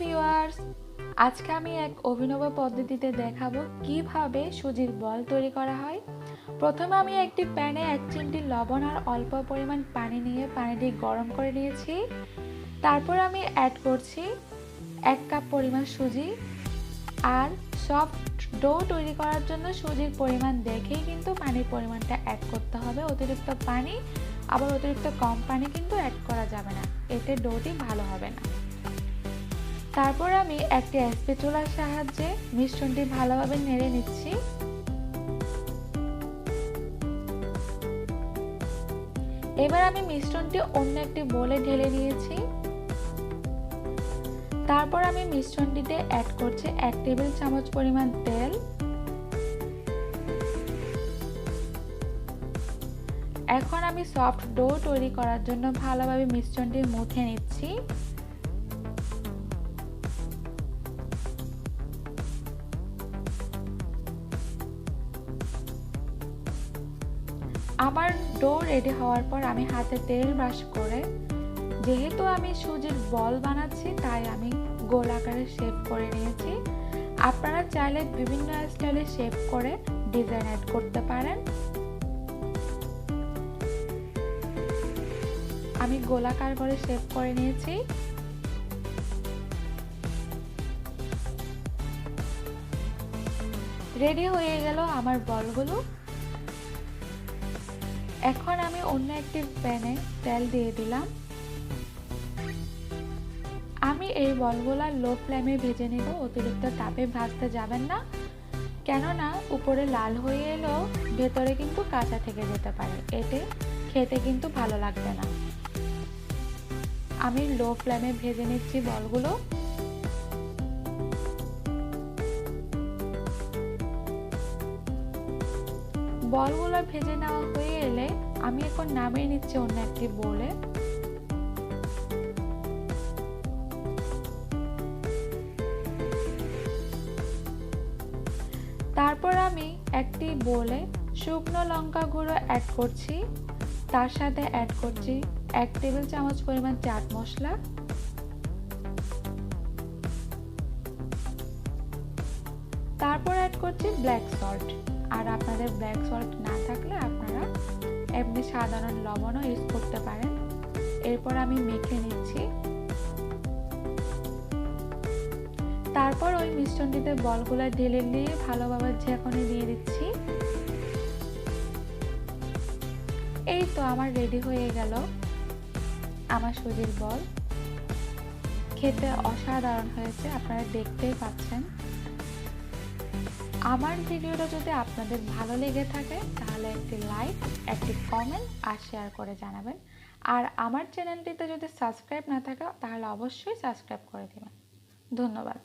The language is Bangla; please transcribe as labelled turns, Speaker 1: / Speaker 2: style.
Speaker 1: ভিউয়ার্স, আজকে আমি এক অভিনব পদ্ধতিতে দেখাবো কিভাবে সুজির বল তৈরি করা হয়। প্রথমে আমি একটি প্যানে 1 চিমটি লবণ আর অল্প পরিমাণ পানি নিয়ে পানিটি গরম করে নিয়েছি। তারপর আমি অ্যাড করছি 1 কাপ পরিমাণ সুজি। আর সফট ডো তৈরি করার জন্য সুজির পরিমাণ দেখেই কিন্তু পানির পরিমাণটা অ্যাড করতে হবে। অতিরিক্ত পানি আবার অতিরিক্ত কম পানি কিন্তু অ্যাড করা যাবে না, এতে ডোটি ভালো হবে না। তারপর আমি একটি স্প্যাচুলার সাহায্যে মিশ্রণটি ভালোভাবে নেড়ে নিচ্ছি। এবার আমি মিশ্রণটি অন্য একটি বোলে ঢেলে নিয়েছি। তারপর আমি মিশ্রণটিতে অ্যাড করছি 1 টেবিল চামচ পরিমাণ তেল। এখন আমি সফট ডো তৈরি করার জন্য ভালোভাবে মিশ্রণটি মুথে নিচ্ছি। আমার ডো রেডি হওয়ার পর আমি হাতে তেল ব্রাশ করে, যেহেতু আমি সুজির বল বানাচ্ছি তাই আমি গোল আকারে শেপ করে নিয়েছি। আপনারা চাইলে বিভিন্ন স্টাইলে শেপ করে ডিজাইন অ্যাড করতে পারেন। আমি গোলাকার করে শেপ করে নিয়েছি। রেডি হয়ে গেল আমার বলগুলো। এখন আমি অন্য একটি প্যানে তেল দিয়ে দিলাম। আমি এই বলগুলো লো ফ্লেমে ভেজে নেব, অতিরিক্ত তাপে ভাজতে যাবেন না, কেননা উপরে লাল হয়ে এলেও ভেতরে কিন্তু কাঁচা থেকে যেতে পারে, এতে খেতে কিন্তু ভালো লাগবে না। আমি লো ফ্লেমে ভেজে নিচ্ছি বলগুলো। বলগুলো ভেজে নেওয়া হয়ে এলে আমি এখন নামিয়ে নিচ্ছি অন্য একটি বোলে। তারপর আমি একটি বোলে শুকনো লঙ্কা গুঁড়ো অ্যাড করছি। তার সাথে অ্যাড করছি 1 টেবিল চামচ পরিমাণ চাট মশলা। তারপর অ্যাড করছি ব্ল্যাক সল্ট। আর আপনাদের ব্ল্যাক সল্ট না থাকলে আপনারা এমনি সাধারণ লবণও ইউজ করতে পারেন। এরপর আমি মেখে নিচ্ছি। তারপর ওই মিশ্রণটিতে বলগুলো ঢেলে দিয়ে ভালোভাবে ঝাঁকুনি দিয়ে দিচ্ছি। এই তো আমার রেডি হয়ে গেল আমার সুজির বল। খেতে অসাধারণ হয়েছে, আপনারা দেখতেই পাচ্ছেন। আমার ভিডিওটা যদি আপনাদের ভালো লেগে থাকে তাহলে একটি লাইক, একটি কমেন্ট আর শেয়ার করে জানাবেন। আর আমার চ্যানেলটিতে যদি সাবস্ক্রাইব না থাকে তাহলে অবশ্যই সাবস্ক্রাইব করে দেবেন। ধন্যবাদ।